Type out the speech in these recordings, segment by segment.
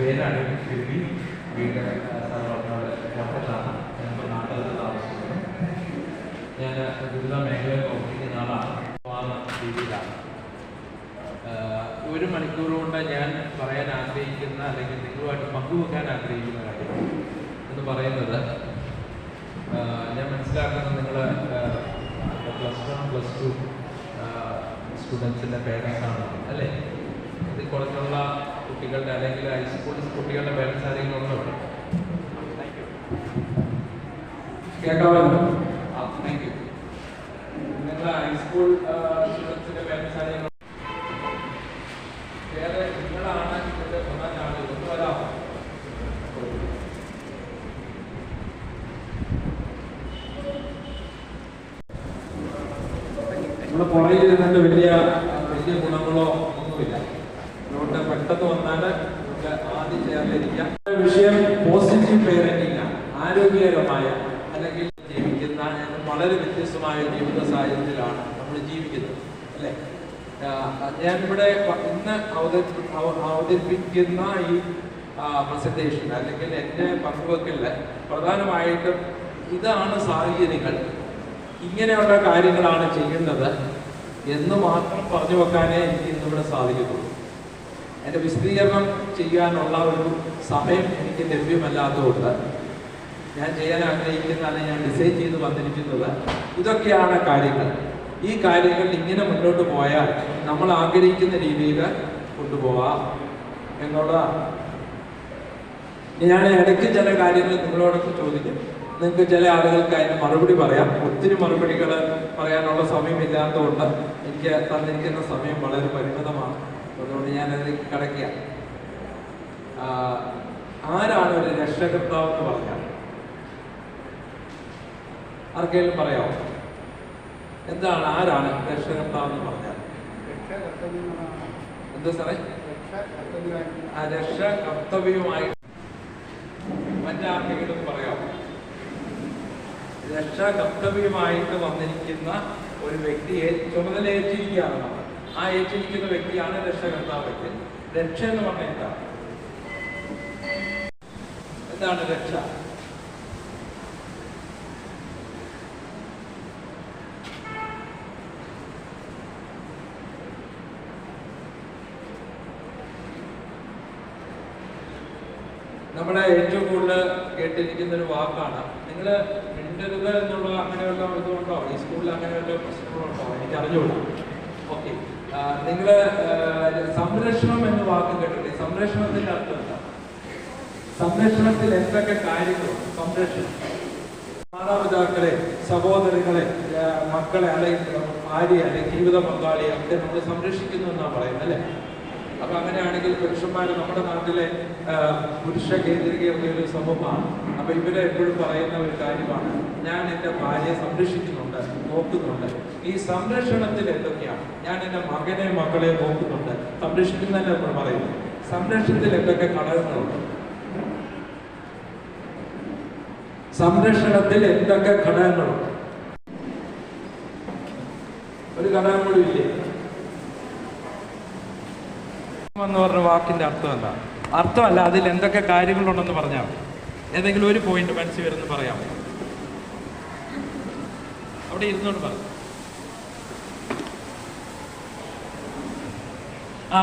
പേരാണ് ഷിബി. വീട് കോട്ടയത്താണ്. ഞങ്ങൾ നാട്ടിൽ താമസിക്കുന്നത്. ഞാൻ വിവിധ മേഖലയിൽ പ്രവർത്തിക്കുന്ന ആളാണ്. രീതിയിലാണ് 1 മണിക്കൂർ കൊണ്ട് ഞാൻ പറയാൻ ആഗ്രഹിക്കുന്ന അല്ലെങ്കിൽ നിങ്ങളുമായിട്ട് പങ്കുവെക്കാൻ ആഗ്രഹിക്കുന്ന കാര്യം എന്ന് പറയുന്നത്, ഞാൻ മനസ്സിലാക്കുന്നത് നിങ്ങൾ +1 +2 സ്റ്റുഡൻസിൻ്റെ പേരൻസാണ് അല്ലേ? ഇത് കുറച്ചുള്ള കുട്ടികളുടെ അല്ലെങ്കിൽ ഹൈസ്കൂൾ കുട്ടികളുടെ പേരൻസ് ആരെങ്കിലും ഉണ്ടോ? കേൾക്കാമല്ലോ? Thank you. നിങ്ങൾ ഹൈസ്കൂൾ സ്റ്റുഡൻസിൻ്റെ പേരൻസ് ആരെങ്കിലും വേറെ നിങ്ങളാണ് ഇതിൻ്റെ പ്രധാന ആളുകൾ? ഒന്ന് വരാമോ? നമ്മുടെ പുറകിൽ ഇരുന്നിട്ട് വലിയ ഗുണങ്ങളോ ഒന്നുമില്ല. അതുകൊണ്ട് പെട്ടെന്ന് വന്നാൽ നമുക്ക് ആദ്യം ചേർന്നിരിക്കാം. വിഷയം പോസിറ്റീവ് പേരന്റിംഗ് ആണ്. ആരോഗ്യകരമായ അല്ലെങ്കിൽ ജീവിക്കുന്ന വളരെ വ്യത്യസ്തമായ ജീവിത സാഹചര്യത്തിലാണ് നമ്മൾ ജീവിക്കുന്നത് അല്ലേ? ഞാനിവിടെ ഇന്ന് അവതരിപ്പിക്കുന്ന ഈ പ്രസന്റേഷൻ അല്ലെങ്കിൽ എൻ്റെ പങ്കുവെക്കലില് പ്രധാനമായിട്ടും ഇതാണ് സാഹചര്യങ്ങൾ, ഇങ്ങനെയുള്ള കാര്യങ്ങളാണ് ചെയ്യേണ്ടത് എന്ന് മാത്രം പറഞ്ഞു വെക്കാനേ എനിക്ക് ഇന്നിവിടെ സാധിക്കത്തുള്ളൂ. എൻ്റെ വിശദീകരണം ചെയ്യാനുള്ള ഒരു സമയം എനിക്ക് ലഭ്യമല്ലാത്തതുകൊണ്ട് ഞാൻ ചെയ്യാൻ ആഗ്രഹിക്കുന്ന അല്ലെങ്കിൽ ഞാൻ ഡിസൈൻ ചെയ്ത് വന്നിരിക്കുന്നത് ഇതൊക്കെയാണ് കാര്യങ്ങൾ. ഈ കാര്യങ്ങൾ ഇങ്ങനെ മുന്നോട്ട് പോയാൽ നമ്മൾ ആഗ്രഹിക്കുന്ന രീതിയിൽ കൊണ്ടുപോകാം എന്നുള്ളതാണ്. ഞാൻ ഇടയ്ക്ക് ചില കാര്യങ്ങൾ നിങ്ങളോടൊക്കെ ചോദിക്കും. നിങ്ങൾക്ക് ചില ആളുകൾക്ക് അതിന് മറുപടി പറയാം. ഒത്തിരി മറുപടികൾ പറയാനുള്ള സമയമില്ലാത്തതുകൊണ്ട് എനിക്ക് തന്നിരിക്കുന്ന സമയം വളരെ പരിമിതമാണ്. അതുകൊണ്ട് ഞാനത് കടക്കുക. ആരാണ് ഒരു രക്ഷകർത്താവ് എന്ന് പറഞ്ഞാൽ? ആർക്കെങ്കിലും പറയാമോ? എന്താണ്, ആരാണ് രക്ഷകർത്താവ് എന്ന് പറഞ്ഞാൽ? എന്താ സാറേ? രക്ഷ കർത്തവ്യവുമായി മറ്റാർക്കെങ്കിലും പറയാമോ? രക്ഷ കർത്തവ്യമായിട്ട് വന്നിരിക്കുന്ന ഒരു വ്യക്തിയെ ചുമതല ഏറ്റിരിക്കുകയാണ് നമ്മൾ. ആ ഏറ്റിരിക്കുന്ന വ്യക്തിയാണ് രക്ഷകർത്താവ്. രക്ഷ എന്ന് പറഞ്ഞാൽ എന്താണ് രക്ഷ? നമ്മുടെ ഏറ്റവും കൂടുതൽ കേട്ടിരിക്കുന്ന ഒരു വാക്കാണ്. നിങ്ങൾ മിണ്ടരുത് എന്നുള്ള അങ്ങനെയുള്ള ഇതുകൊണ്ടോ ഈ സ്കൂളിൽ അങ്ങനെയുള്ള പ്രശ്നങ്ങളുണ്ടോ എനിക്ക് അറിഞ്ഞുകൂടാ. ഓക്കെ, നിങ്ങൾ സംരക്ഷണം എന്ന വാക്ക് കേട്ടില്ലേ? സംരക്ഷണത്തിന്റെ അർത്ഥം എന്താ? സംരക്ഷണത്തിൽ എന്തൊക്കെ കാര്യങ്ങളുണ്ട്? സംരക്ഷണം മാതാപിതാക്കളെ, സഹോദരങ്ങളെ, മക്കളെ അല്ലെങ്കിൽ ഭാര്യയെ അല്ലെങ്കിൽ ജീവിത പങ്കാളിയെ ഒക്കെ നമ്മൾ സംരക്ഷിക്കുന്നു എന്നാണ് പറയുന്നത് അല്ലേ? അപ്പൊ അങ്ങനെയാണെങ്കിൽ പുരുഷന്മാർ നമ്മുടെ നാട്ടിലെ പുരുഷ കേന്ദ്രീകൃത ഒരു സമൂഹമാണ്. അപ്പൊ ഇവരെ എപ്പോഴും പറയുന്ന ഒരു കാര്യമാണ്, ഞാൻ എൻ്റെ ഭാര്യയെ സംരക്ഷിക്കുന്നുണ്ട്, നോക്കുന്നുണ്ട്. ഈ സംരക്ഷണത്തിൽ എന്തൊക്കെയാണ്? ഞാൻ എൻ്റെ മകനെ മക്കളെ നോക്കുന്നുണ്ട്. സംരക്ഷിക്കുന്നതിന് നമ്മൾ പറയുന്നു. സംരക്ഷണത്തിൽ എന്തൊക്കെ ഘടകങ്ങളുണ്ട്? സംരക്ഷണത്തിൽ എന്തൊക്കെ ഘടകങ്ങളുണ്ട്? ഒരു ഘടകം കൂടി ഇല്ലേ? എന്ന് പറഞ്ഞ വാക്കിന്റെ അർത്ഥം എന്താ? അർത്ഥമല്ല, അതിൽ എന്തൊക്കെ കാര്യങ്ങളുണ്ടെന്ന് പറഞ്ഞാൽ ഏതെങ്കിലും ഒരു പോയിന്റ് മനസ്സിൽ വരുന്ന പറയാം. അവിടെ ഇരുന്നോണ്ട് പറഞ്ഞു.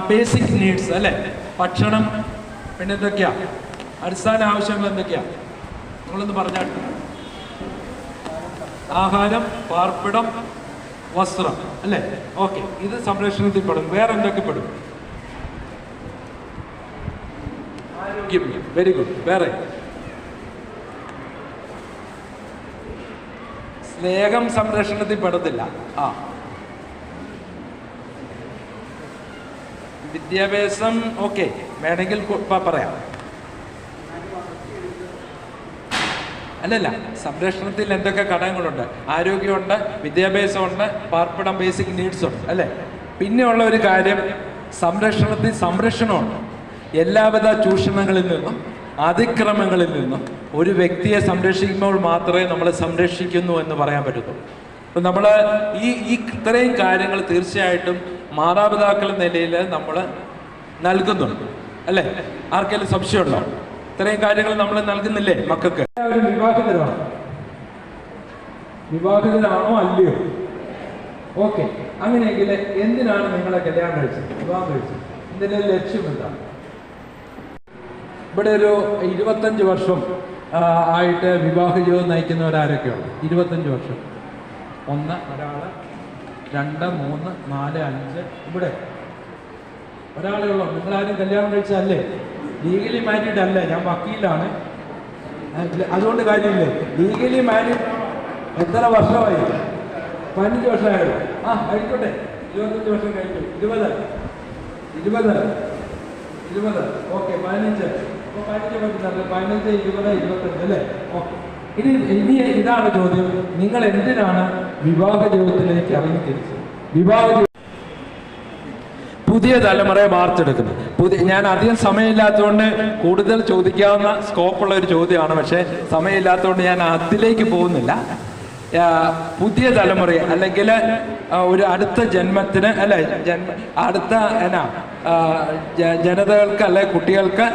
ബേസിക് നീഡ്സ് അല്ലെ? ഭക്ഷണം, പിന്നെ എന്തൊക്കെയാ അടിസ്ഥാന ആവശ്യങ്ങൾ എന്തൊക്കെയാ? നിങ്ങളൊന്ന് പറഞ്ഞാൽ. ആഹാരം, പാർപ്പിടം, വസ്ത്രം അല്ലേ? ഓക്കെ, ഇത് സംരക്ഷണത്തിൽ പെടും. വേറെ എന്തൊക്കെ പെടും? Very good. വേറെ? സ്നേഹം സംരക്ഷണത്തിൽ പെടത്തില്ല. വിദ്യാഭ്യാസം ഓക്കെ, വേണമെങ്കിൽ പറയാം. അല്ലല്ല, സംരക്ഷണത്തിൽ എന്തൊക്കെ ഘടകങ്ങളുണ്ട്? ആരോഗ്യമുണ്ട്, വിദ്യാഭ്യാസമുണ്ട്, പാർപ്പിടം, ബേസിക് നീഡ്സ് ഉണ്ട് അല്ലേ? പിന്നെയുള്ള ഒരു കാര്യം, സംരക്ഷണത്തിൽ സംരക്ഷണമുണ്ട്. എല്ലാവിധ ചൂഷണങ്ങളിൽ നിന്നും അതിക്രമങ്ങളിൽ നിന്നും ഒരു വ്യക്തിയെ സംരക്ഷിക്കുമ്പോൾ മാത്രമേ നമ്മൾ സംരക്ഷിക്കുന്നു എന്ന് പറയാൻ പറ്റത്തുള്ളൂ. അപ്പം നമ്മൾ ഈ ഇത്രയും കാര്യങ്ങൾ തീർച്ചയായിട്ടും മാതാപിതാക്കളുടെ നിലയിൽ നമ്മൾ നൽകുന്നുണ്ട്. അല്ലേ? ആർക്കെങ്കിലും സംശയമുണ്ടോ? ഇത്രയും കാര്യങ്ങൾ നമ്മൾ നൽകുന്നില്ലേ മക്കൾക്ക്? എല്ലാവരും വിവാഹിതരാണോ? വിവാഹിതരാണോ അല്ലയോ? ഓക്കെ. അങ്ങനെയെങ്കിൽ എന്തിനാണ് നിങ്ങളെ കല്യാണം കഴിച്ചത്, വിവാഹം കഴിച്ചത്? ഇതിന്റെ ലക്ഷ്യം എന്താണ്? ഇവിടെ ഒരു 25 വർഷം ആയിട്ട് വിവാഹ ജീവിതം നയിക്കുന്നവരാരൊക്കെയുണ്ട്? 25 വർഷം. 1, ഒരാള്, 2, 3, 4, 5. ഇവിടെ ഒരാളേ ഉള്ളൂ. നിങ്ങളാരും കല്യാണം കഴിച്ചല്ലേ? ലീഗലി മാരീഡ് അല്ല. ഞാൻ വക്കീലാണ്, അതുകൊണ്ട് കാര്യമില്ലേ. ലീഗലി മാരീഡ് എത്ര വർഷമായി? 15 വർഷമായുള്ളൂ. ആയിക്കോട്ടെ, 25 വർഷം കഴിഞ്ഞു. 20. ഓക്കെ, 15. അപ്പോൾ 15 പറ്റുന്നല്ലേ? 15, 20, 25 അല്ലേ? ഓക്കെ. ഇനി ഇതാണ് ചോദ്യം, നിങ്ങൾ എന്തിനാണ് വിവാഹ ജീവിതത്തിലേക്ക് ഇറങ്ങി തിരിച്ചത്? പുതിയ തലമുറയെ വാർത്തെടുക്കുന്നത്. ഞാൻ അധികം സമയമില്ലാത്തതുകൊണ്ട് കൂടുതൽ ചോദിക്കാവുന്ന സ്കോപ്പുള്ള ഒരു ചോദ്യമാണ്, പക്ഷേ സമയമില്ലാത്തതുകൊണ്ട് ഞാൻ അതിലേക്ക് പോകുന്നില്ല. പുതിയ തലമുറയെ അല്ലെങ്കിൽ ഒരു അടുത്ത ജന്മത്തിന് അല്ലെ, അടുത്ത ജനതകൾക്ക് അല്ലെ കുട്ടികൾക്ക്,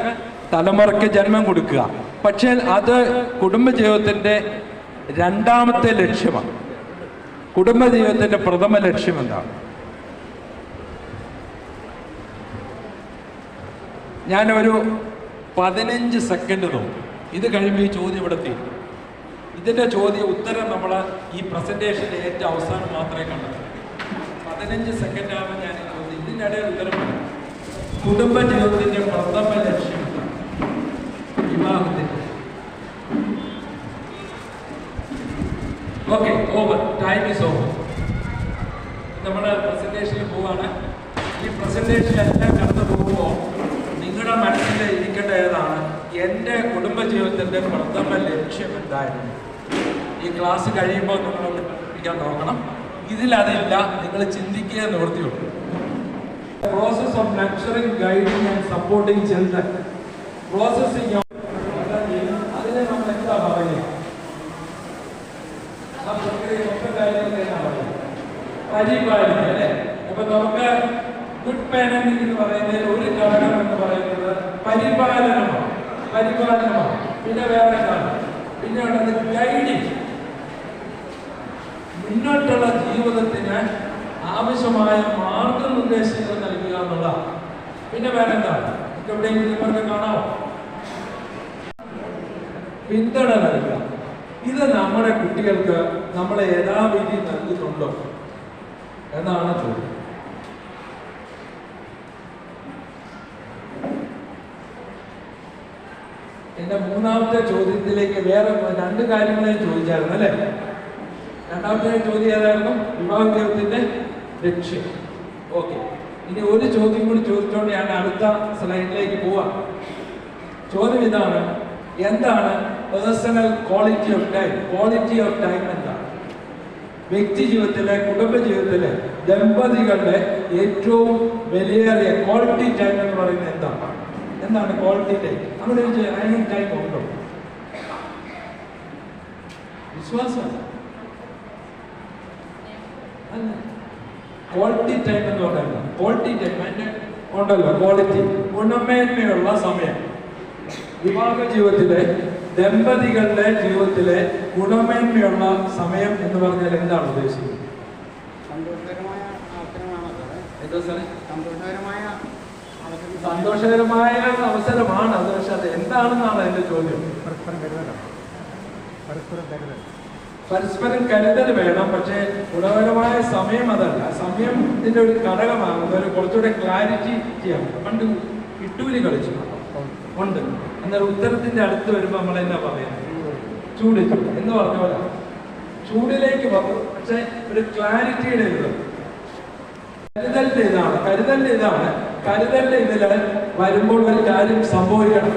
തലമുറയ്ക്ക് ജന്മം കൊടുക്കുക. പക്ഷേ അത് കുടുംബജീവിതത്തിൻ്റെ രണ്ടാമത്തെ ലക്ഷ്യമാണ്. കുടുംബജീവിതത്തിൻ്റെ പ്രഥമ ലക്ഷ്യം എന്താണ്? ഞാനൊരു 15 സെക്കൻഡ് നോക്കും. ഇത് കഴിയുമ്പോൾ ഈ ചോദ്യം ഇവിടെ തീരും. ഇതിൻ്റെ ഉത്തരം നമ്മൾ ഈ പ്രസൻറ്റേഷൻ്റെ ഏറ്റവും അവസാനം മാത്രമേ കണ്ടെത്തൂ. 15 സെക്കൻഡ് ആകുമ്പോൾ ഞാൻ ചോദ്യം ഇതിൻ്റെ ഇടയിൽ ഉത്തരം പറയും. കുടുംബജീവിതത്തിൻ്റെ പ്രഥമ ലക്ഷ്യം വിവാഹത്തിൻ്റെ. Okay, over. Time is over. നമ്മൾ പ്രസൻറ്റേഷനിൽ പോവാണ്. ഈ പ്രസൻറ്റേഷൻ എല്ലാം കടന്നു പോകുമ്പോൾ നിങ്ങളുടെ മനസ്സിൽ ഇരിക്കേണ്ട ഏതാണ്? എൻ്റെ കുടുംബജീവിതത്തിൻ്റെ പ്രഥമ ലക്ഷ്യം എന്തായിരുന്നു? ഈ ക്ലാസ് കഴിയുമ്പോൾ നമ്മൾ പഠിപ്പിക്കാൻ നോക്കണം. ഇതിലതില്ല, നിങ്ങൾ ചിന്തിക്കുക നിവൃത്തിയുള്ളൂ. Process of nurturing, guiding and supporting children. Processing അതിനെ നമ്മൾ എന്താ പറയുക? ആ പ്രക്രിയ മൊത്തം കാര്യങ്ങൾ എന്നാ പറയുക? പരിപാലിക്കുക അല്ലേ? അപ്പൊ നമുക്ക് ഗുഡ് പാരന്റിംഗ് എന്ന് പറയുന്നതിൽ ഒരു ഘടകം എന്ന് പറയുന്നത് പരിപാലനമാണ്. പിന്നെ വേറെ ഘടകം, പിന്നെ ഉള്ളത് ഗൈഡിങ്. മുന്നോട്ടുള്ള ജീവിതത്തിന് ആവശ്യമായ മാർഗനിർദ്ദേശങ്ങൾ നൽകുക എന്നുള്ളതാണ്. പിന്നെ വേറെ എന്താണ്? എവിടെയെങ്കിലും നിങ്ങൾക്ക് കാണാമോ? പിന്തുണ നൽകുക. ഇത് നമ്മുടെ കുട്ടികൾക്ക് നമ്മളെ യഥാവിധി നൽകുന്നുണ്ടോ എന്നാണ് ചോദ്യം. എന്റെ മൂന്നാമത്തെ ചോദ്യത്തിലേക്ക് വേറെ 2 കാര്യങ്ങളെ ചോദിച്ചായിരുന്നു അല്ലേ? രണ്ടാമത്തെ ചോദ്യം ഏതായിരുന്നു? വിവാഹ ജീവിതത്തിന്റെ ലക്ഷ്യം. ഓക്കെ, ഇനി ഒരു ചോദ്യം കൂടി ചോദിച്ചുകൊണ്ട് ഞാൻ അടുത്ത സ്ലൈഡിലേക്ക് പോവാം. ചോദ്യം ഇതാണ്, എന്താണ് personal quality of time? Quality of time എന്താണ്? വ്യക്തി ജീവിതത്തിലെ, കുടുംബ ജീവിതത്തിലെ ദമ്പതികളുടെ ഏറ്റവും വിലയേറിയ ക്വാളിറ്റി ടൈം എന്ന് പറയുന്നത് എന്താണ് ക്വാളിറ്റി ടൈം? അങ്ങനെ അതിനും ടൈം ഉണ്ടോ? വിശ്വാസം. ക്വാളിറ്റി ടൈം എന്ന് പറയുന്നത് ക്വാളിറ്റി ടൈം അതിന്റെ ഉണ്ടല്ലോ, ക്വാളിറ്റി, ഗുണമേന്മയുള്ള സമയം. വിവാഹ ജീവിതത്തിലെ ദമ്പതികളുടെ ജീവിതത്തിലെ ഗുണമേന്മയുള്ള സമയം എന്ന് പറഞ്ഞാൽ എന്താണ് ഉദ്ദേശിക്കുന്നത്? സന്തോഷകരമായ അവസരമാണ് അത്. പക്ഷെ അത് എന്താണെന്നാണ് അതിന്റെ ചോദ്യം. പരസ്പരം കരുതൽ വേണം, പക്ഷേ ഗുണപരമായ സമയം അതല്ല. സമയത്തിന്റെ ഒരു ഘടകമാണ്. ഒരു കുറച്ചുകൂടെ ക്ലാരിറ്റി ചെയ്യാം. പണ്ട് ഇട്ടൂലി കളിച്ചു ഉണ്ട്. എന്നാൽ ഉത്തരത്തിന്റെ അടുത്ത് വരുമ്പോൾ നമ്മൾ എന്താ പറയുന്നത്? ചൂട് എന്ന് പറഞ്ഞ പോലെ ചൂടിലേക്ക് വന്നു. പക്ഷെ ഒരു ക്ലാരിറ്റിയുടെ ഇത് കരുതലിന്റെ ഇതിൽ വരുമ്പോൾ ഒരു കാര്യം സംഭവിക്കണം.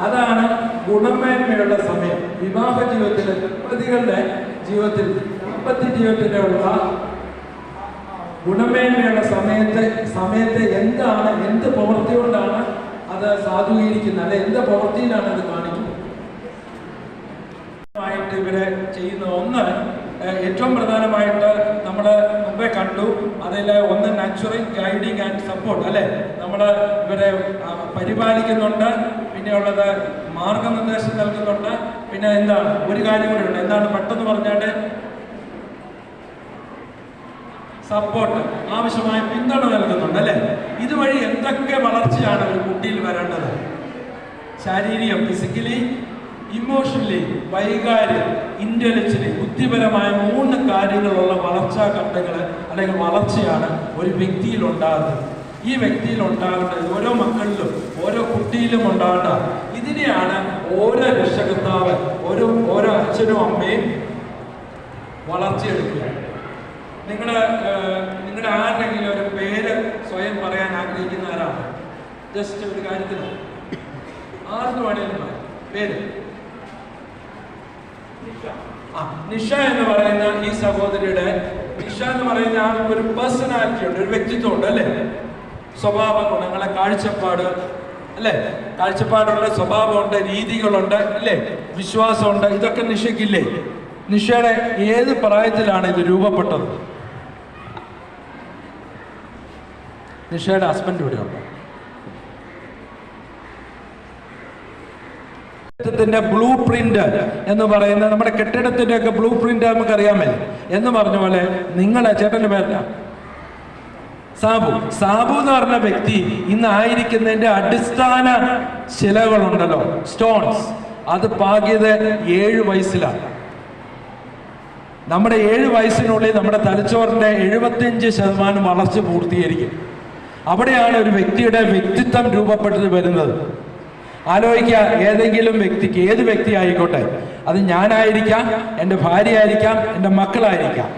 അതാണ് ഗുണമേന്മയുള്ള സമയം. വിവാഹ ജീവിതത്തിലെ ദമ്പതികളുടെ ജീവിതത്തിൽ, ദാമ്പത്യ ജീവിതത്തിലുള്ള ഗുണമേന്മയുള്ള സമയത്തെ എന്താണ്, എന്ത് പ്രവൃത്തി കൊണ്ടാണ് അത് സാധൂകരിക്കുന്നത്, അല്ലെ എന്ത് പ്രവൃത്തിയിലാണ് അത് കാണിക്കുന്നത്? ഇവരെ ചെയ്യുന്ന ഒന്ന്, ഏറ്റവും പ്രധാനമായിട്ട് നമ്മൾ മുമ്പേ കണ്ടു, അതിൽ ഒന്ന് നർച്ചറിങ്, ഗൈഡിങ് ആൻഡ് സപ്പോർട്ട് അല്ലെ. നമ്മൾ ഇവരെ പരിപാലിക്കുന്നുണ്ട്, പിന്നെ ഉള്ളത് മാർഗനിർദ്ദേശം നൽകുന്നുണ്ട്, പിന്നെ എന്താണ് ഒരു കാര്യം കൂടി ഉണ്ട്, എന്താണ് പെട്ടെന്ന് പറഞ്ഞാൽ സപ്പോർട്ട്, ആവശ്യമായ പിന്തുണ നൽകുന്നുണ്ട് അല്ലേ? ഇതുവഴി എന്തൊക്കെ വളർച്ചയാണ് ഒരു കുട്ടിയിൽ വരേണ്ടത്? ശാരീരികം, ഫിസിക്കലി, ഇമോഷണലി, വൈകാരികം, ഇന്റലക്ച്വലി, ബുദ്ധിപരമായ 3 കാര്യങ്ങളുള്ള വളർച്ചാ ഘട്ടങ്ങൾ അല്ലെങ്കിൽ വളർച്ചയാണ് ഒരു വ്യക്തിയിൽ ഉണ്ടാകുന്നത്. ഈ വ്യക്തിയിൽ ഉണ്ടാകേണ്ടത് ഓരോ മക്കളിലും ഓരോ കുട്ടിയിലും ഉണ്ടാകേണ്ട ഇതിനെയാണ് ഓരോ രക്ഷകർത്താവ് ഓരോ അച്ഛനും അമ്മയും വളർച്ചയെടുക്കുക. നിങ്ങളുടെ ആരുടെങ്കിലും ഒരു പേര് സ്വയം പറയാൻ ആഗ്രഹിക്കുന്ന ആരാണ്? ജസ്റ്റ് ഒരു കാര്യത്തിൽ ആർക്ക് വേണേലും പറയാം പേര്. നിഷ എന്ന് പറയുന്ന ഈ സഹോദരിയുടെ, നിഷ എന്ന് പറയുന്ന ആൾക്കൊരു പേഴ്സണാലിറ്റി ഉണ്ട്, ഒരു വ്യക്തിത്വം ഉണ്ട് അല്ലേ? സ്വഭാവ ഗുണങ്ങളെ, കാഴ്ചപ്പാട് അല്ലേ? കാഴ്ചപ്പാടുള്ള സ്വഭാവമുണ്ട്, രീതികളുണ്ട് അല്ലേ? വിശ്വാസമുണ്ട്. ഇതൊക്കെ നിഷയ്ക്കില്ലേ? നിഷയുടെ ഏത് പ്രായത്തിലാണ് ഇത് രൂപപ്പെട്ടത്? നിഷയുടെ ഹസ്ബൻഡ് ഇവിടെ ഉണ്ട്. ത്തിന്റെ ബ്ലൂ പ്രിന്റ് എന്ന് പറയുന്ന നമ്മുടെ കെട്ടിടത്തിന്റെ ഒക്കെ ബ്ലൂ പ്രിന്റ് നമുക്കറിയാമല്ലേ എന്ന് പറഞ്ഞ പോലെ നിങ്ങളെ ചേട്ടന്റെ പേരല്ല സാബു എന്ന് പറഞ്ഞ വ്യക്തി ഇന്ന് ആയിരിക്കുന്നതിന്റെ അടിസ്ഥാന ശിലകളുണ്ടല്ലോ, സ്റ്റോൺസ്, അത് പാകിയത് 7 വയസ്സിലാണ്. നമ്മുടെ 7 വയസ്സിനുള്ളിൽ നമ്മുടെ തലച്ചോറിന്റെ 75% വളർച്ച പൂർത്തീകരിക്കും. അവിടെയാണ് ഒരു വ്യക്തിയുടെ വ്യക്തിത്വം രൂപപ്പെട്ടത് വരുന്നത്. ആലോചിക്കുക, ഏതെങ്കിലും വ്യക്തിക്ക്, ഏത് വ്യക്തി ആയിക്കോട്ടെ, അത് ഞാനായിരിക്കാം, എൻ്റെ ഭാര്യ ആയിരിക്കാം, എൻ്റെ മക്കളായിരിക്കാം,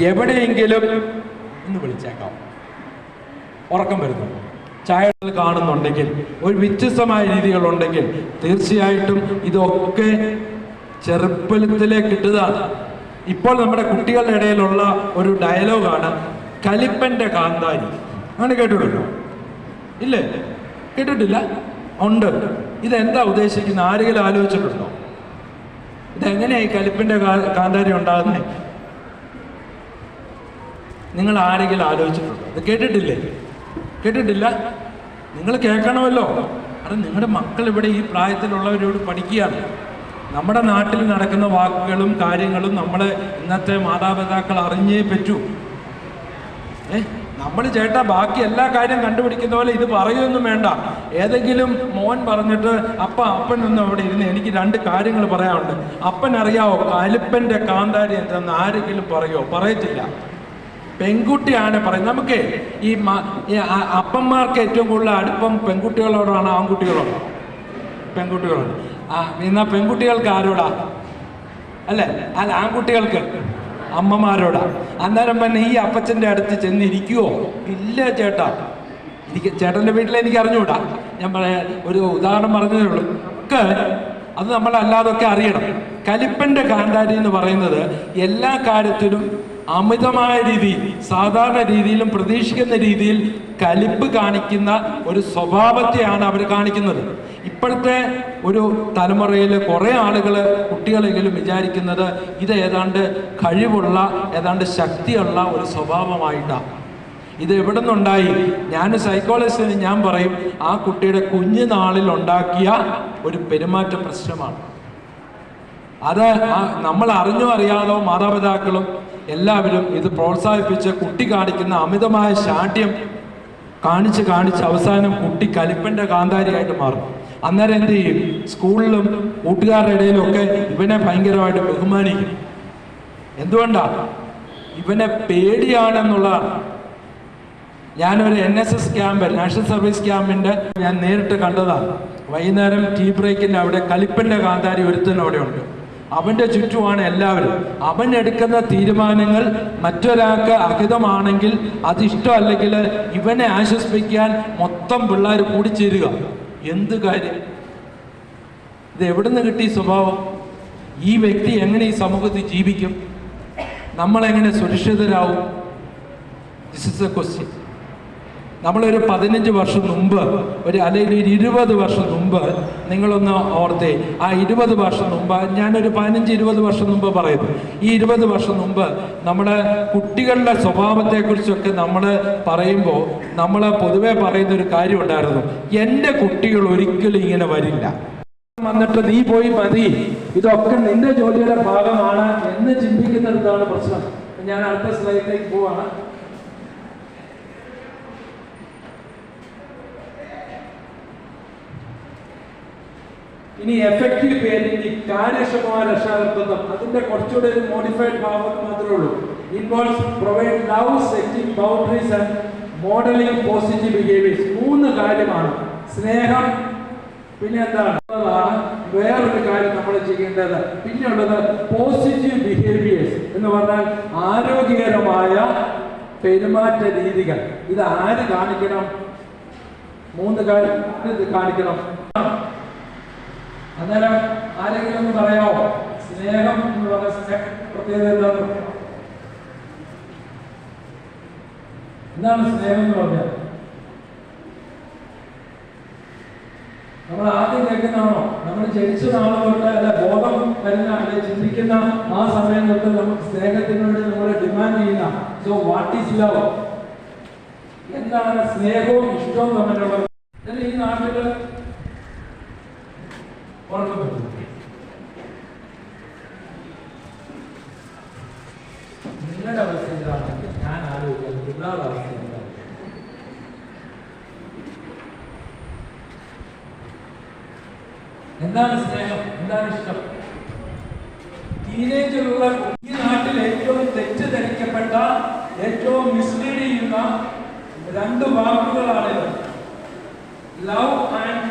എവിടെയെങ്കിലും ഒന്ന് വിളിച്ചേക്കാം, ഉറക്കം വരുന്നു, ചായ കാണുന്നുണ്ടെങ്കിൽ, ഒരു വ്യത്യസ്തമായ രീതികളുണ്ടെങ്കിൽ തീർച്ചയായിട്ടും ഇതൊക്കെ ചെറുപ്പത്തിലേ കിട്ടുന്നതാണ്. ഇപ്പോൾ നമ്മുടെ കുട്ടികളുടെ ഇടയിലുള്ള ഒരു ഡയലോഗാണ് കലിപ്പൻ്റെ കാന്താരി. അങ്ങനെ കേട്ടിട്ടുണ്ടോ? ഇല്ലേ? കേട്ടിട്ടില്ല? ഉണ്ട്. ഇതെന്താ ഉദ്ദേശിക്കുന്നത്? ആരെങ്കിലും ആലോചിച്ചിട്ടുണ്ടോ? ഇതെങ്ങനെയായി കലിപ്പിന്റെ കാന്താരി ഉണ്ടാകുന്നത്? നിങ്ങൾ ആരെങ്കിലും ആലോചിച്ചിട്ടുണ്ടോ? ഇത് കേട്ടിട്ടില്ലേ? കേട്ടിട്ടില്ല? നിങ്ങൾ കേൾക്കണമല്ലോ. അത് നിങ്ങളുടെ മക്കൾ ഇവിടെ ഈ പ്രായത്തിലുള്ളവരോട് പഠിക്കുകയാണ്. നമ്മുടെ നാട്ടിൽ നടക്കുന്ന വാക്കുകളും കാര്യങ്ങളും നമ്മളെ ഇന്നത്തെ മാതാപിതാക്കൾ അറിഞ്ഞേ പറ്റൂ. നമ്മൾ ചേട്ടാ ബാക്കി എല്ലാ കാര്യം കണ്ടുപിടിക്കുന്ന പോലെ ഇത് പറയുമൊന്നും വേണ്ട. ഏതെങ്കിലും മോൻ പറഞ്ഞിട്ട് അപ്പനൊന്നും അവിടെ ഇരുന്ന് എനിക്ക് 2 കാര്യങ്ങൾ പറയാനുണ്ട്, അപ്പൻ അറിയാവോ കലിപ്പന്റെ കാന്താരി എന്തെന്ന് ആരെങ്കിലും പറയോ? പറയത്തില്ല. പെൺകുട്ടിയാണ് പറയുന്നത്. നമുക്ക് ഈ അപ്പന്മാർക്ക് ഏറ്റവും കൂടുതൽ അടുപ്പം പെൺകുട്ടികളോടാണ് ആൺകുട്ടികളോടോ? പെൺകുട്ടികളോട്. എന്നാൽ പെൺകുട്ടികൾക്ക് ആരോടാ? അല്ലേ? അല്ല, ആൺകുട്ടികൾക്ക് അമ്മമാരോടാ. അന്നേരം പിന്നെ ഈ അപ്പച്ചൻ്റെ അടുത്ത് ചെന്നിരിക്കുവോ? ഇല്ല ചേട്ടാ. ചേട്ടൻ്റെ വീട്ടിൽ എനിക്ക് അറിഞ്ഞുകൂടാ. ഞാൻ ഒരു ഉദാഹരണം പറഞ്ഞതേ ഉള്ളൂ. ഒക്കെ അത് നമ്മളല്ലാതൊക്കെ അറിയണം. കലിപ്പൻ്റെ കാന്താരി എന്ന് പറയുന്നത് എല്ലാ കാര്യത്തിലും അമിതമായ രീതിയിൽ, സാധാരണ രീതിയിലും പ്രതീക്ഷിക്കുന്ന രീതിയിൽ കലിപ്പ് കാണിക്കുന്ന ഒരു സ്വഭാവത്തെയാണ് അവർ കാണിക്കുന്നത്. ഇപ്പോഴത്തെ ഒരു തലമുറയിൽ കുറേ ആളുകൾ, കുട്ടികളെങ്കിലും വിചാരിക്കുന്നത് ഇത് ഏതാണ്ട് കഴിവുള്ള, ഏതാണ്ട് ശക്തിയുള്ള ഒരു സ്വഭാവമായിട്ടാണ്. ഇത് എവിടെ നിന്നുണ്ടായി? ഞാൻ സൈക്കോളജിസ്റ്റിന് ഞാൻ പറയും, ആ കുട്ടിയുടെ കുഞ്ഞുനാളിൽ ഉണ്ടാക്കിയ ഒരു പെരുമാറ്റ പ്രശ്നമാണ് അത്. നമ്മൾ അറിഞ്ഞോ അറിയാതോ മാതാപിതാക്കളും എല്ലാവരും ഇത് പ്രോത്സാഹിപ്പിച്ച് കുട്ടി കാണിക്കുന്ന അമിതമായ ശാഠ്യം കാണിച്ച് അവസാനം കുട്ടി കലിപ്പൻ്റെ കാന്താരിയായിട്ട് മാറും. അന്നേരം എന്ത് ചെയ്യും? സ്കൂളിലും കൂട്ടുകാരുടെ ഇടയിലും ഒക്കെ ഇവനെ ഭയങ്കരമായിട്ട് ബഹുമാനിക്കും. എന്തുകൊണ്ടാ? ഇവനെ പേടിയാണെന്നുള്ളതാണ്. ഞാനൊരു NSS ക്യാമ്പ്, നാഷണൽ സർവീസ് ക്യാമ്പിൻ്റെ ഞാൻ നേരിട്ട് കണ്ടതാണ്. വൈകുന്നേരം ടീ ബ്രേക്കിൻ്റെ അവിടെ കലിപ്പൻ്റെ കാന്താരി ഒരുത്തൻ അവിടെ ഉണ്ട്. അവൻ്റെ ചുറ്റുമാണ് എല്ലാവരും. അവൻ എടുക്കുന്ന തീരുമാനങ്ങൾ മറ്റൊരാൾക്ക് അഹിതമാണെങ്കിൽ, അതിഷ്ടമല്ലെങ്കിൽ ഇവനെ ആശ്വസിപ്പിക്കാൻ മൊത്തം പിള്ളേർ കൂടിച്ചേരുക. എന്ത് കാര്യം? ഇത് എവിടുന്ന് കിട്ടി സ്വഭാവം? ഈ വ്യക്തി എങ്ങനെ ഈ സമൂഹത്തിൽ ജീവിക്കും? നമ്മളെങ്ങനെ സുരക്ഷിതരാവും? This is a question. നമ്മളൊരു 15 വർഷം മുമ്പ് അല്ലെങ്കിൽ ഒരു 20 വർഷം മുമ്പ് നിങ്ങളൊന്ന് ഓർത്തേ, ആ 20 വർഷം മുമ്പ്, ഞാനൊരു 15-20 വർഷം മുമ്പ് പറയുന്നു, ഈ 20 വർഷം മുമ്പ് നമ്മുടെ കുട്ടികളുടെ സ്വഭാവത്തെക്കുറിച്ചൊക്കെ നമ്മൾ പറയുമ്പോൾ നമ്മൾ പൊതുവെ പറയുന്നൊരു കാര്യം ഉണ്ടായിരുന്നു, എൻ്റെ കുട്ടികൾ ഒരിക്കലും ഇങ്ങനെ വരില്ല, വന്നിട്ട് നീ പോയി മതി, ഇതൊക്കെ നിന്റെ ജോലിയുടെ ഭാഗമാണ് എന്ന് ചിന്തിക്കുന്നിടത്താണ് പ്രശ്നം. ഞാൻ അടുത്ത സ്ലൈഡിലേക്ക് പോവാണ്. ഇനി എഫക്റ്റീവ് പേരന്റിംഗ്, കാര്യക്ഷമമായ രക്ഷാകർതൃത്വം, അതിന്റെ കുറച്ചുകൂടെ ഒരു മോഡിഫൈഡ് ഭാഗം മാത്രമേ ഉള്ളൂ. Involves provide love, setting boundaries and modelling positive behaviours. 3 കാര്യമാണ്: സ്നേഹം, പിന്നെ എന്താണ് വേറൊരു കാര്യം നമ്മൾ ചെയ്യേണ്ടത്, പിന്നെയുള്ളത് പോസിറ്റീവ് ബിഹേവിയേഴ്സ് എന്ന് പറഞ്ഞാൽ ആരോഗ്യകരമായ പെരുമാറ്റ രീതികൾ. ഇത് ആര് കാണിക്കണം? 3 കാര്യം ഇത് കാണിക്കണം. അന്നേരം ആരെങ്കിലും ഒന്ന് പറയാമോ? സ്നേഹം എന്ന് പറഞ്ഞ പ്രത്യേകത എന്താണ് സ്നേഹം എന്ന് പറഞ്ഞാൽ? നമ്മൾ ആദ്യം കേൾക്കുന്നതാണോ? നമ്മൾ ജനിച്ച നാളെ തൊട്ട് അല്ല ബോധം വരുന്ന അല്ലെ ചിന്തിക്കുന്ന ആ സമയം തൊട്ട് നമുക്ക് സ്നേഹത്തിന് വേണ്ടി നമ്മൾ ഡിമാൻഡ് ചെയ്യുന്ന, സോ വാട്ട് ഈസ് ലവ്? എന്താണ് സ്നേഹവും ഇഷ്ടവും തമ്മിലുള്ള? ഈ നാട്ടില് നിങ്ങളുടെ അവസ്ഥ എന്താണെങ്കിൽ ഞാൻ ആലോചിക്കുന്നത് പിള്ളേരുടെ അവസ്ഥ എന്താണ്? എന്താണ് സ്നേഹം? എന്താണ് ഇഷ്ടം? ടീനേജിലുള്ള ഈ നാട്ടിൽ ഏറ്റവും തെറ്റിദ്ധരിക്കപ്പെട്ട, ഏറ്റവും മിസ്ലീഡ് ചെയ്യുന്ന 2 വാക്കുകളാണിത്. ലവ് ആൻഡ്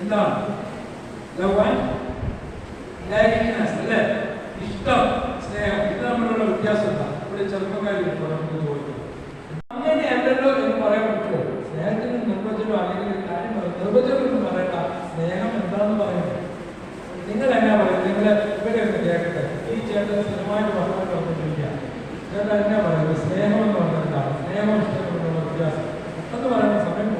എന്താണ്? ലവ് ആൻഡ് ലൈക്ക്നെസ് അല്ലേ? ഇഷ്ടം, സ്നേഹം, ഇത് തമ്മിലുള്ള വ്യത്യാസം എന്താ? ഇവിടെ ചെറുപ്പക്കാരി അങ്ങനെയല്ലല്ലോ എന്ന് പറയാൻ പറ്റുമോ? സ്നേഹത്തിന് നിർവചനം അല്ലെങ്കിൽ കാര്യം നിർവചനം പറയണ്ട. സ്നേഹം എന്താണെന്ന് പറയുന്നത് നിങ്ങൾ എന്നാ പറയുന്നത്? നിങ്ങൾ ഇവരെ ഒന്ന് കേൾക്കട്ടെ. ഈ ചേട്ടൻ സ്ഥിരമായിട്ട് പറഞ്ഞിട്ട് വന്നിട്ടില്ല. ചേട്ടൻ എന്നാ പറയുന്നത്? സ്നേഹം എന്ന് പറഞ്ഞാൽ എന്താണ്? സ്നേഹം ഇഷ്ടപ്പെടുന്ന വ്യത്യാസം എന്ന് പറയുന്ന സമയം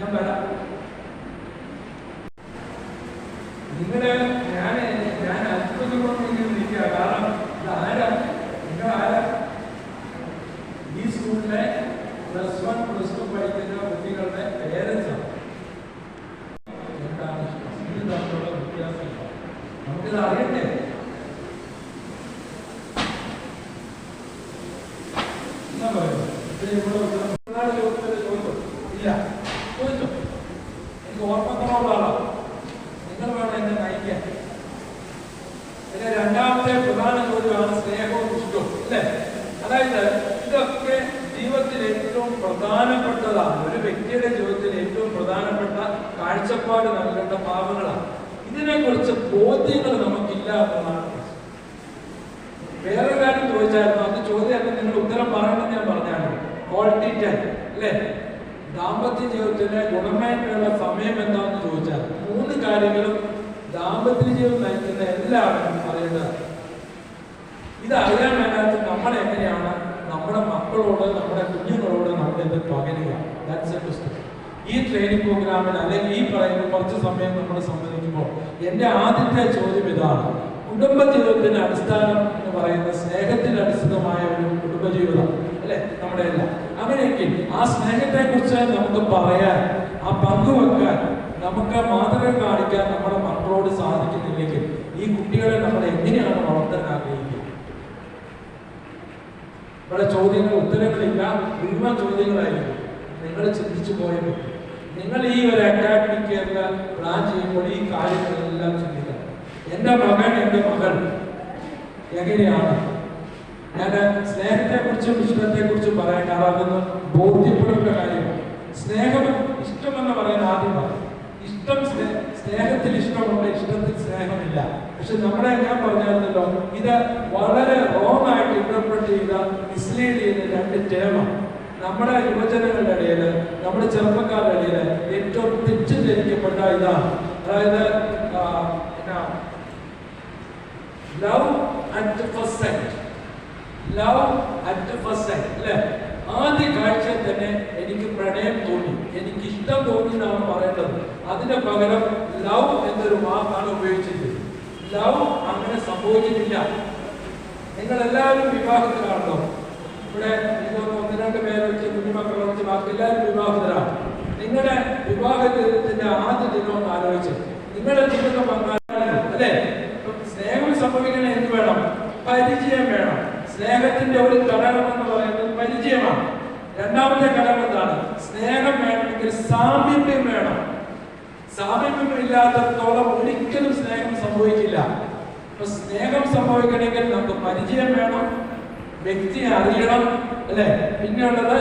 ഞാൻ വരാം. ഞാൻ അത്ഭുതങ്ങളൊന്നും ഇങ്ങനെ നിൽക്കുക. കാരണം ഇതാരാ? നിങ്ങൾ ആരാ? ഈ സ്കൂളിലെ +1 +2 പഠിക്കുന്ന കുട്ടികളുടെ പേരൻസാണ്. എന്താണ് ഇഷ്ടം? ഇത് തമ്മിലുള്ള വ്യത്യാസം നമുക്കിത് അറിയണ്ടേ? എന്താ പറയുന്നത്? ഇല്ല, ചോദിച്ചോ? എനിക്ക് ഓർമ്മക്കുറവുള്ള ആളാണ്. നിങ്ങൾ വേണം എന്നെ നയിക്കാൻ. പിന്നെ രണ്ടാമത്തെ പ്രധാന ചോദ്യമാണ് സ്നേഹവും ഇഷ്ടവും അല്ലേ? അതായത് ഇതൊക്കെ ജീവിതത്തിൽ ഏറ്റവും പ്രധാനപ്പെട്ടതാണ്. ഒരു വ്യക്തിയുടെ ജീവിതത്തിൽ ഏറ്റവും പ്രധാനപ്പെട്ട കാഴ്ചപ്പാട് നൽകേണ്ട ഭാവങ്ങളാണ്. ഇതിനെക്കുറിച്ച് ബോധ്യങ്ങൾ നമുക്കില്ല എന്നതാണ്. വേറൊരു കാര്യം ചോദിച്ചായിരുന്നു, അത് ചോദ്യം നിങ്ങൾ ഉത്തരം പറയണമെന്ന് ഞാൻ പറഞ്ഞാണ്. ക്വാളിറ്റി ടൈം അല്ലേ? ദാമ്പത്യ ജീവിതത്തിന്റെ ഗുണമേന്മയുള്ള സമയം എന്താണെന്ന് ചോദിച്ചാൽ 3 കാര്യങ്ങളും ദാമ്പത്യ ജീവിതം നയിക്കുന്ന എല്ലാവരും അറിയേണ്ടതാണ്. ഇത് അറിയാൻ വേണ്ടാത്ത നമ്മൾ എങ്ങനെയാണ് നമ്മുടെ മക്കളോട്, നമ്മുടെ കുഞ്ഞുങ്ങളോട് നമ്മൾ ഇത് പകരുക? That's a question. ഈ ട്രെയിനിങ് പ്രോഗ്രാമിൽ അല്ലെങ്കിൽ ഈ പറയുന്ന കുറച്ച് സമയം നമ്മൾ സംബന്ധിക്കുമ്പോൾ എൻ്റെ ആദ്യത്തെ ചോദ്യം ഇതാണ്: കുടുംബ ജീവിതത്തിന്റെ അടിസ്ഥാനം എന്ന് പറയുന്ന സ്നേഹത്തിൽ അടിസ്ഥാനമായ ഒരു കുടുംബജീവിതം അല്ലെ നമ്മുടെ എല്ലാം. അങ്ങനെയെങ്കിൽ ആ സ്നേഹത്തെ കുറിച്ച് നമുക്ക് പറയാൻ, ആ പങ്കുവെക്കാൻ, നമുക്ക് മാതൃക കാണിക്കാൻ നമ്മുടെ മക്കളോട് സാധിക്കുന്നില്ലെങ്കിൽ ഈ കുട്ടികളെ നമ്മൾ എങ്ങനെയാണ് വളർത്താൻ ആഗ്രഹിക്കുക? ഇവിടെ ചോദ്യങ്ങൾ ഉത്തരങ്ങളില്ല, മുഴുവൻ ചോദ്യങ്ങളായിരിക്കും. നിങ്ങൾ ചിന്തിച്ചു പോയാൽ നിങ്ങൾ ഈ ഒരു അക്കാഡമിക് ഇയറിൽ പ്ലാൻ ചെയ്യുമ്പോൾ ഈ കാര്യങ്ങളെല്ലാം ചിന്തിക്കണം. എൻ്റെ മകൻ, എൻ്റെ മകൾ എങ്ങനെയാണ്? ഞാൻ സ്നേഹത്തെക്കുറിച്ചും ഇഷ്ടത്തെക്കുറിച്ചും പറയാൻ കാരണം ബോധ്യപ്പെടേണ്ട കാര്യമാണ്. സ്നേഹം, ഇഷ്ടമെന്ന് പറയുന്ന ആദ്യമാണ്. ഇഷ്ടം, സ്നേഹത്തിൽ ഇഷ്ടമുണ്ട്, ഇഷ്ടത്തിൽ സ്നേഹമില്ല. പക്ഷെ നമ്മളെ ഞാൻ പറഞ്ഞായിരുന്നല്ലോ, ഇത് വളരെ റോങ് ആയിട്ട് ഇന്റർപ്രറ്റ് ചെയ്ത, മിസ്ലീഡ് ചെയ്ത 2 ടേമാണ്. നമ്മുടെ യുവജനങ്ങളുടെ ഇടയിൽ, നമ്മുടെ ചെറുപ്പക്കാരുടെ ഇടയിൽ ഏറ്റവും തെറ്റിദ്ധരിക്കപ്പെട്ട ഇതാണ്. അതായത് love at first sight, love at first sight അല്ലേ? ആദ്യ കാഴ്ചയിൽ തന്നെ എനിക്ക് പ്രണയം തോന്നി, എനിക്ക് ഇഷ്ടം തോന്നി എന്നാണ് പറയേണ്ടത്. അതിന് പകരം ലവ് എന്നൊരു വാക്കാണ് ഉപയോഗിച്ചിരിക്കുന്നത്. ലവ് അങ്ങനെ സംഭവിച്ചിട്ടില്ല. നിങ്ങൾ എല്ലാവരും വിവാഹത്തിലാണല്ലോ. ഇവിടെ ഇതൊന്ന് 1-2 പേരെ വെച്ച് കുഞ്ഞുമക്കളെ വെച്ച് ബാക്കി എല്ലാവരും വിവാഹത്തിലാണ്. നിങ്ങളുടെ വിവാഹ ജീവിതത്തിന്റെ ആദ്യ ദിനം ഒന്ന് ആലോചിച്ച് നിങ്ങളുടെ ജീവിത പങ്കാളിയാണ് അല്ലേ? സ്നേഹം സംഭവിക്കണേ എന്ത് വേണം? പരിചയം വേണം. സ്നേഹത്തിന്റെ ഒരു ഘടകം എന്ന് പറയുന്നത് പരിചയമാണ്. രണ്ടാമത്തെ ഘടകം എന്താണ്? സ്നേഹം വേണമെങ്കിൽ സാമീപ്യം വേണം. സാമീപ്യം ഇല്ലാത്തത്തോളം ഒരിക്കലും സ്നേഹം സംഭവിക്കില്ല. അപ്പൊ സ്നേഹം സംഭവിക്കണമെങ്കിൽ നമുക്ക് പരിചയം വേണം, വ്യക്തിയെ അറിയണം അല്ലെ? പിന്നെയുള്ളത്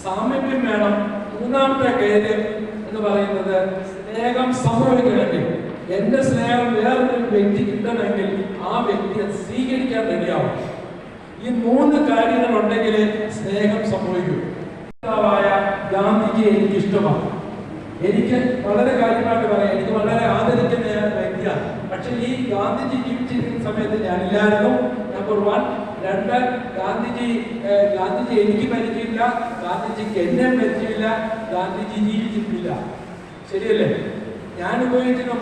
സാമീപ്യം വേണം. മൂന്നാമത്തെ കാര്യം എന്ന് പറയുന്നത് സ്നേഹം സംഭവിക്കണമെങ്കിൽ എന്റെ സ്നേഹം വേറൊരു വ്യക്തി കിട്ടണമെങ്കിൽ ആ വ്യക്തിയെ സ്വീകരിക്കാൻ റെഡിയാവും. ഈ 3 കാര്യങ്ങൾ ഉണ്ടെങ്കിൽ സ്നേഹം സംഭവിക്കും. ഗാന്ധിജിയെ എനിക്ക് ഇഷ്ടമാണ്. എനിക്ക് വളരെ കാര്യമായിട്ട് പറയാം, എനിക്ക് വളരെ ആദരിക്കുന്ന വ്യക്തിയാണ്. പക്ഷെ ഈ ഗാന്ധിജി ജീവിച്ചിരിക്കുന്ന സമയത്ത് ഞാനില്ലായിരുന്നു. നമ്പർ 1. 2, ഗാന്ധിജി എനിക്ക് പരിചയമില്ല, ഗാന്ധിജിക്ക് എന്നെ പരിചയമില്ല, ഗാന്ധിജി ജീവിച്ചിട്ടില്ല. ശരിയല്ലേ? ഞാൻ ഉപയോഗിക്കുന്ന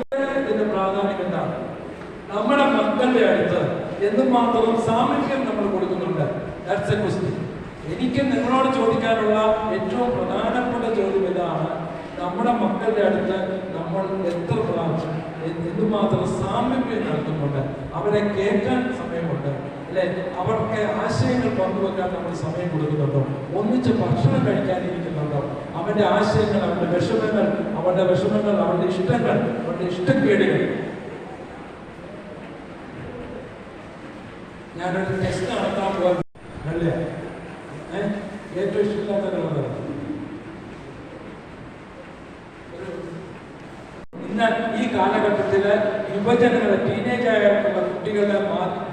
പ്രാധാന്യം എന്താണ്? നമ്മുടെ മക്കളുടെ അടുത്ത് എന്തുമാത്രം സാമീപ്യം നമ്മൾ കൊടുക്കുന്നുണ്ട്? That's a question. എനിക്ക് നിങ്ങളോട് ചോദിക്കാനുള്ള ഏറ്റവും പ്രധാനപ്പെട്ട ചോദ്യം ഇതാണ്: നമ്മുടെ മക്കളുടെ അടുത്ത് നമ്മൾ എത്ര പ്രാവശ്യം എന്തുമാത്രം സാമീപ്യം നടത്തുന്നുണ്ട്? അവരെ കേൾക്കാൻ സമയമുണ്ട് അല്ലെ? അവർക്ക് ആശയങ്ങൾ പങ്കുവെക്കാൻ നമ്മൾ സമയം കൊടുക്കുന്നുണ്ടോ? ഒന്നിച്ച് ഭക്ഷണം കഴിക്കാനിരിക്കുന്നുണ്ടോ? അവന്റെ ആശയങ്ങൾ, അവരുടെ വിഷമങ്ങൾ, അവരുടെ ഇഷ്ടങ്ങൾ, അവരുടെ ഇഷ്ടക്കേടുകൾ. ഞാനൊരു ടെസ്റ്റ് നടത്താൻ പോകും അല്ലേ? ഏറ്റവും ഇഷ്ടമില്ലാത്ത ഇന്ന് ഈ കാലഘട്ടത്തില് യുവജനങ്ങളെ, ടീനേജ് ആയിട്ടുള്ള കുട്ടികളുടെ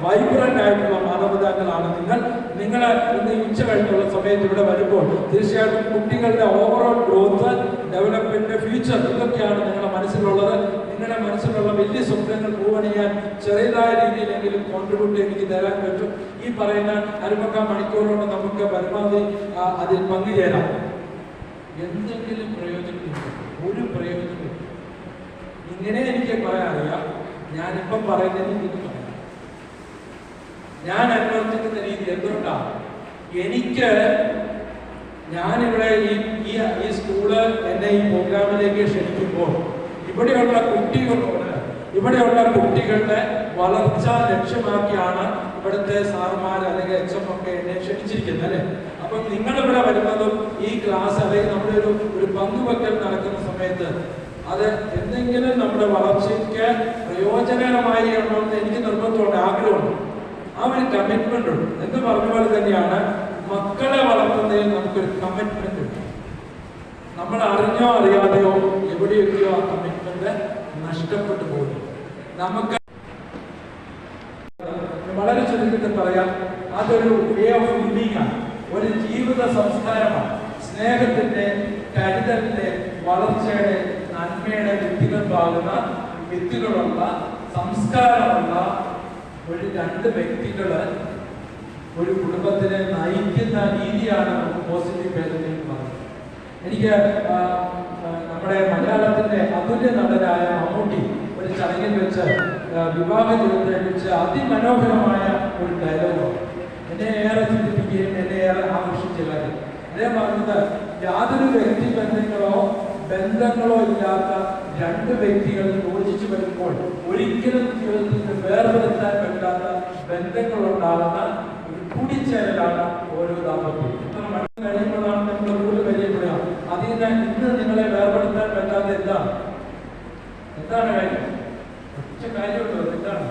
വൈബ്രന്റ് ആയിട്ടുള്ള മാതാപിതാക്കളാണ് നിങ്ങൾ ഇന്ന് ഉച്ച കഴിഞ്ഞുള്ള സമയത്ത് ഇവിടെ വരുമ്പോൾ തീർച്ചയായിട്ടും കുട്ടികളുടെ ഓവറോൾ ഗ്രോത്ത്, ഡെവലപ്മെന്റ്, ഫ്യൂച്ചർ ഇതൊക്കെയാണ് നിങ്ങളുടെ മനസ്സിലുള്ളത്. നിങ്ങളുടെ മനസ്സിലുള്ള വലിയ സ്വപ്നങ്ങൾ പൂവണിയാൻ ചെറിയതായ രീതിയിലെങ്കിലും കോൺട്രിബ്യൂട്ട് എനിക്ക് തരാൻ പറ്റും. ഈ പറയുന്ന 1/4 മണിക്കൂറുകൊണ്ട് നമുക്ക് പരമാവധി അതിൽ പങ്കുചേരാം. എന്തെങ്കിലും പ്രയോജനമില്ല, ഒരു പ്രയോജനമില്ല. ഇങ്ങനെ എനിക്ക് പറയാൻ അറിയാം. ഞാനിപ്പം പറയുന്നതിന് ഇത് പറയാം. ഞാൻ അനുവർത്തിക്കുന്ന രീതി എന്തുകൊണ്ടാണ്? ഞാനിവിടെ ഈ സ്കൂള് എന്നെ ഈ പ്രോഗ്രാമിലേക്ക് ക്ഷണിക്കുമ്പോൾ ഇവിടെയുള്ള കുട്ടികളുടെ വളർച്ച ലക്ഷ്യമാക്കിയാണ് ഇവിടുത്തെ സാറുമാർ അല്ലെങ്കിൽ HM ഒക്കെ എന്നെ ക്ഷണിച്ചിരിക്കുന്നത് അല്ലെ? അപ്പം നിങ്ങളിവിടെ വരുന്നതും ഈ ക്ലാസ് അല്ലെങ്കിൽ നമ്മുടെ ഒരു പങ്കുവെക്കൽ നടക്കുന്ന സമയത്ത് അത് എന്തെങ്കിലും നമ്മുടെ വളർച്ചയ്ക്ക് പ്രയോജനകരമായി എന്ന് എനിക്ക് നിർബന്ധമുണ്ട്, ആഗ്രഹമുണ്ട്. ആ ഒരു കമ്മിറ്റ്മെന്റ് ഉണ്ട്. എന്ന് പറഞ്ഞ പോലെ തന്നെയാണ് മക്കളെ വളർത്തുന്നതിൽ നമുക്കൊരു കമ്മിറ്റ്മെന്റ് ഉണ്ട്. നമ്മൾ അറിഞ്ഞോ അറിയാതെയോ എവിടെയൊക്കെയോ ആ കമ്മിറ്റ്മെന്റ് നഷ്ടപ്പെട്ടു പോകുന്നു. നമുക്ക് വളരെ ചുരുക്കത്തിൽ പറയാം, അതൊരു വേ ഓഫ് ലിവിംഗ് ആണ്, ഒരു ജീവിത സംസ്കാരമാണ്. സ്നേഹത്തിന്റെ, കരുതലിന്റെ, വളർച്ചയുടെ, നന്മയുടെ വ്യക്തികളുള്ള സംസ്കാരമുള്ള ഒരു 2 വ്യക്തികള് ഒരു കുടുംബത്തിനെ നയിക്കുന്ന രീതിയാണ് നമുക്ക് പോസിറ്റീവ് പേരന്റിംഗ് പറയുന്നത്. എനിക്ക് നമ്മുടെ മലയാളത്തിന്റെ അതുല്യ നടനായ മമ്മൂട്ടി ഒരു ചടങ്ങിൽ വെച്ച് വിവാഹ ജീവിതത്തെ കുറിച്ച് അതിമനോഹരമായ ഒരു ഡയലോഗാണ്. എന്നെ ഏറെ ചിന്തിപ്പിക്കുകയും എന്നെ ഏറെ ആകർഷിച്ചില്ല. അദ്ദേഹം പറഞ്ഞത്, യാതൊരു വ്യക്തി ബന്ധങ്ങളോ ഇല്ലാത്ത 2 വ്യക്തികൾ യോജിച്ചു വരുമ്പോൾ ഒരിക്കലും ജീവിതത്തിൽ വേർപെടുത്താൻ പറ്റാത്ത ബന്ധങ്ങളുണ്ടാകുന്ന ഒരു കൂടിച്ചേരലാണ് ഓരോ ദാമ്പത്യം. കഴിയുമ്പോഴാണ് നമ്മൾ കൂടുതൽ പരിചയപ്പെടുക. അതിൽ നിന്ന് ഇന്ന് നിങ്ങളെ വേർപെടുത്താൻ പറ്റാത്ത എന്താണ് കാര്യം? ഒറ്റ കാര്യമുണ്ടോ? എന്താണ്?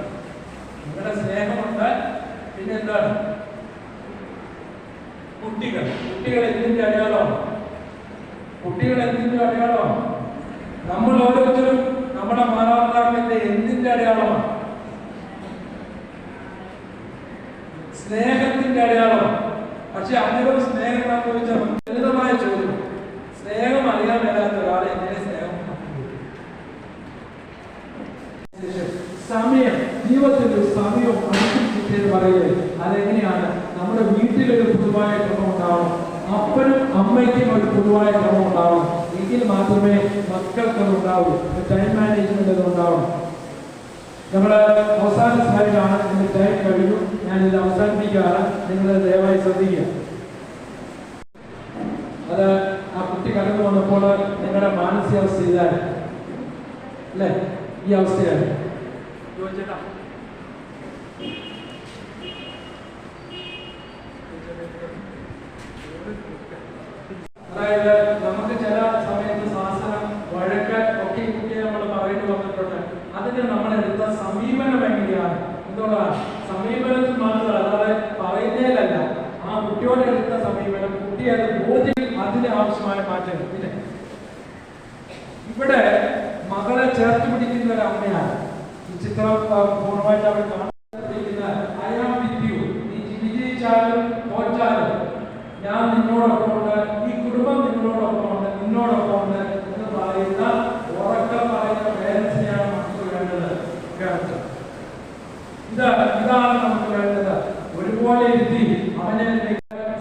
നിങ്ങളുടെ സ്നേഹമുണ്ട്. പിന്നെ എന്താണ്? കുട്ടികൾ എന്തിന്റെ അടയാളമാണ്? നമ്മൾ ഓരോരുത്തരും നമ്മുടെ മാതാപിതാക്കളുടെ എന്തിന്റെ അടയാളമാണ്? സ്നേഹത്തിന്റെ അടയാളമാണ്. പക്ഷെ അങ്ങനെ സ്നേഹം അനുഭവിച്ച ലളിതമായ ചോദ്യം, സ്നേഹം അറിയാൻ മേലാത്ത ഒരാളെ എങ്ങനെ സ്നേഹം? സമയം, ജീവിതത്തിൽ ഒരു സമയവും പറയുന്നത് അതെങ്ങനെയാണ്? അപ്പനും അമ്മയ്ക്കും ഒരു പൊതുവായ ക്രമം ഉണ്ടാവണം. എങ്കിൽ മാത്രമേ മക്കൾക്കത് ഉണ്ടാവൂ. ടൈം മാനേജ്മെന്റ് അത് ഉണ്ടാവണം. നമ്മുടെ അവസാന സ്ലൈഡാണ്. ഇതിന്റെ ടൈം കഴിഞ്ഞു. ഞാനിത് അവസാനിപ്പിക്കുകയാണ്. നിങ്ങൾ ദയവായി ശ്രദ്ധിക്കുക. അത് ആ കുട്ടി കടന്നു വന്നപ്പോൾ നിങ്ങളുടെ മാനസികാവസ്ഥ ഇതാണ് അല്ലേ? ഈ അവസ്ഥയാണ്. ചോദിച്ചേട്ടാ, അതായത് നമുക്ക് ചില സമയത്ത് ശാസനം, വഴക്ക് ഒക്കെ കുട്ടിയെ നമ്മൾ പറയേണ്ടി വന്നിട്ടുണ്ട്. അതിന് നമ്മൾ എടുത്ത സമീപനം എങ്ങനെയാണ് എന്നുള്ളതാണ്. സമീപനത്തിൽ മാത്രമല്ല, അല്ലാതെ പറയുന്നതിലല്ല. ആ കുട്ടിയോട് എടുത്ത സമീപനം, കുട്ടിയെ അത് ബോധ്യം, അതിന് ആവശ്യമായ മാറ്റങ്ങൾ. പിന്നെ ഇവിടെ മകളെ ചേർത്ത് പിടിക്കുന്ന ഒരു അമ്മയാണ്. ഈ ചിത്രം പൂർണ്ണമായിട്ട് അവർ കാണിക്കുന്ന ഐ ആം വിത്ത് യു, നീ വിജയിച്ചാലും തോറ്റാലും ഞാൻ നിന്നോടൊപ്പമുണ്ട്, ഈ കുടുംബം നിന്നോടൊപ്പമുണ്ട്, നിന്നോടൊപ്പമുണ്ട് എന്ന് പറയുന്ന ഉറക്കം പറയുന്ന പേരൻസിനെയാണ് നമുക്ക് വേണ്ടത്. ഇതാണ് നമുക്ക് വേണ്ടത്. ഒരുപോലെ ഇരുത്തി അവനെ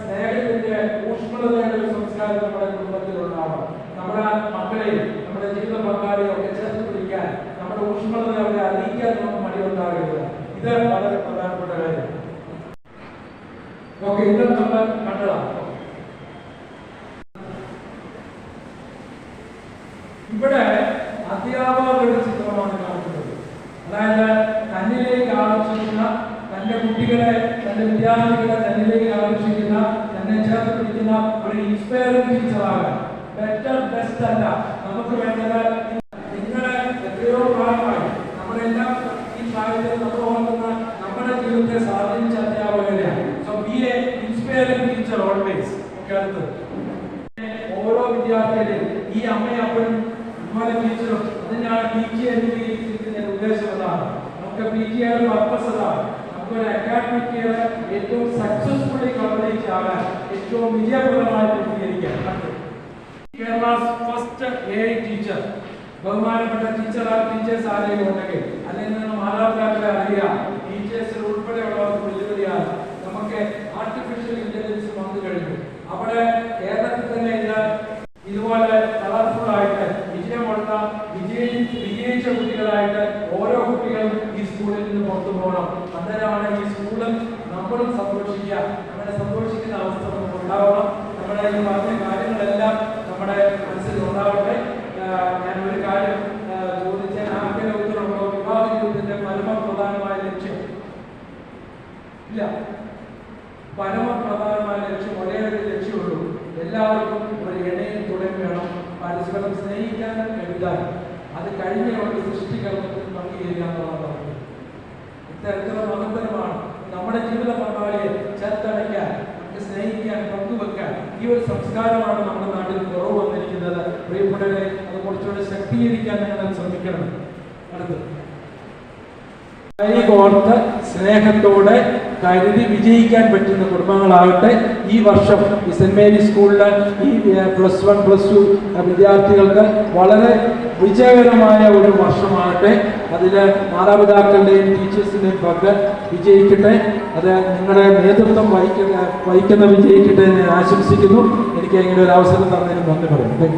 സ്നേഹത്തിന്റെ ഊഷ്മളതയുടെ ഒരു സംസ്കാരം നമ്മുടെ കുടുംബത്തിലുണ്ടാവണം. നമ്മുടെ മക്കളെയും നമ്മുടെ ജീവിത പങ്കാളിയും ഒക്കെ ചേർത്ത് പിടിക്കാൻ, നമ്മുടെ ഊഷ്മളത അവരെ അറിയിക്കാൻ നമുക്ക് മടിയുണ്ടാകരുത്. ഇത് വളരെ പ്രധാനപ്പെട്ട കാര്യം. ഓക്കെ, ഇത് നമ്മൾ കണ്ടതാണ്. ഇവിടെ അധ്യാപകരുടെ ചിത്രമാണ് കാണിക്കുന്നത്. അതായത് തന്നിലേക്ക് ആകർഷിക്കുന്ന, തന്റെ കുട്ടികളെ, തന്റെ വിദ്യാർത്ഥികളെ തന്നിലേക്ക് ആകർഷിക്കുന്ന, തന്നെ ചേർത്ത് പിടിക്കുന്ന ഒരു ഇൻസ്പയറിംഗ് ടീച്ചറാകാൻ. ബെറ്റർ ബെസ്റ്റ് അല്ല നമുക്ക് വേണ്ടത്. നിങ്ങളെ എത്രയോ പ്രായമായി നമ്മളെല്ലാം ഈ പ്രായത്തിൽ നമ്മൾ ഓർക്കുന്ന നമ്മുടെ ജീവിതത്തെ സ്വാധീനിച്ച അധ്യാപകരെയാണ്. So be a inspiring teacher always. ഓരോ വിദ്യാർത്ഥികളെയും ഈ അമ്മയും അപ്പനും അതുപോലെ ടീച്ചറും, അതിനാണ് PG എന്ന ഉദ്ദേശം. അതാണ് നമുക്ക് PG പർപ്പസ്. അതാണ് നമുക്കൊരു അക്കാഡമിക് ഇയർ ഏറ്റവും സക്സസ്ഫുള്ളി കംപ്ലീറ്റ് ആകാൻ, ഏറ്റവും വിജയപ്രദമായി പൂർത്തീകരിക്കാൻ. Kerala's first AI teacher. ബഹുമാനപ്പെട്ട ടീച്ചേഴ്സ് ആരെങ്കിലും ഉണ്ടെങ്കിൽ, അല്ലെങ്കിൽ നിങ്ങൾ മാതാപിതാക്കളെ അറിയാം, ടീച്ചേഴ്സിൽ ഉൾപ്പെടെയുള്ളവർക്ക് വെല്ലുവിളിയാണ്. നമുക്ക് ആർട്ടിഫിഷ്യൽ ഇന്റലിജൻസ് വന്നു കഴിഞ്ഞു. അവിടെ കേരളത്തിൽ തന്നെ ഇതുപോലെ കളർഫുൾ ആയിട്ട് വിജയിച്ച കുട്ടികളായിട്ട് ഓരോ കുട്ടികളും ഈ സ്കൂളിൽ നിന്ന് പുറത്തു പോകണം. അന്നേരമാണ് ഈ സ്കൂളും നമ്മളും സന്തോഷിക്കുക. നമ്മുടെ സന്തോഷിക്കുന്ന അവസ്ഥ നമുക്ക് ഉണ്ടാവണം. നമ്മുടെ ഈ പറഞ്ഞ കാര്യങ്ങളെല്ലാം നമ്മുടെ മനസ്സിൽ ഉണ്ടാവട്ടെ. ഞാൻ ഒരു കാര്യം ചോദിച്ചാൽ ആർക്കെങ്കിലും ഉത്തരവുണ്ടോ? വിവാഹ ജീവിതത്തിന്റെ പരമപ്രധാനമായ ലക്ഷ്യം ഇല്ല. പരമപ്രധാനമായ ലക്ഷ്യം ഒരേ ഒരു ലക്ഷ്യമുള്ളൂ. എല്ലാവർക്കും ഒരു ഇണയും തുണയും വേണം. പരസ്പരം സ്നേഹിക്കാനും കരുതാനും. അത് കഴിഞ്ഞുകൊണ്ട് സൃഷ്ടികർമ്മത്തിൽ പങ്കുചേരാന്നുള്ളതാണ്. ഇത്തരത്തിലുള്ള മഹത്തരമാണ് നമ്മുടെ ജീവിത പങ്കാളിയെ ചേർത്തടയ്ക്കാൻ, നമുക്ക് സ്നേഹിക്കാൻ, പങ്കുവെക്കാൻ. ഈ ഒരു സംസ്കാരമാണ് നമ്മുടെ നാട്ടിൽ കുറവ് വന്നിരിക്കുന്നത്. പ്രിയപ്പെട്ടവരെ, അത് കുറച്ചുകൂടെ ശക്തീകരിക്കാൻ നിങ്ങൾ ശ്രമിക്കണം. അടുത്തത് കൈകോർത്ത് സ്നേഹത്തോടെ കരുതി വിജയിക്കാൻ പറ്റുന്ന കുടുംബങ്ങളാകട്ടെ. ഈ വർഷം ഈ സെന്റ് മേരീസ് സ്കൂളിലെ ഈ +1 +2 വിദ്യാർത്ഥികൾക്ക് വളരെ വിജയകരമായ ഒരു വർഷമാകട്ടെ. അതിൽ മാതാപിതാക്കളുടെയും ടീച്ചേഴ്സിന്റെയും പങ്ക് വിജയിക്കട്ടെ. അത് നിങ്ങളുടെ നേതൃത്വം വഹിക്കുന്ന വിജയിക്കട്ടെ എന്ന് ഞാൻ ആശംസിക്കുന്നു. എനിക്ക് ഇങ്ങനെ ഒരു അവസരം തന്നതിന് നന്ദി പറയുന്നു.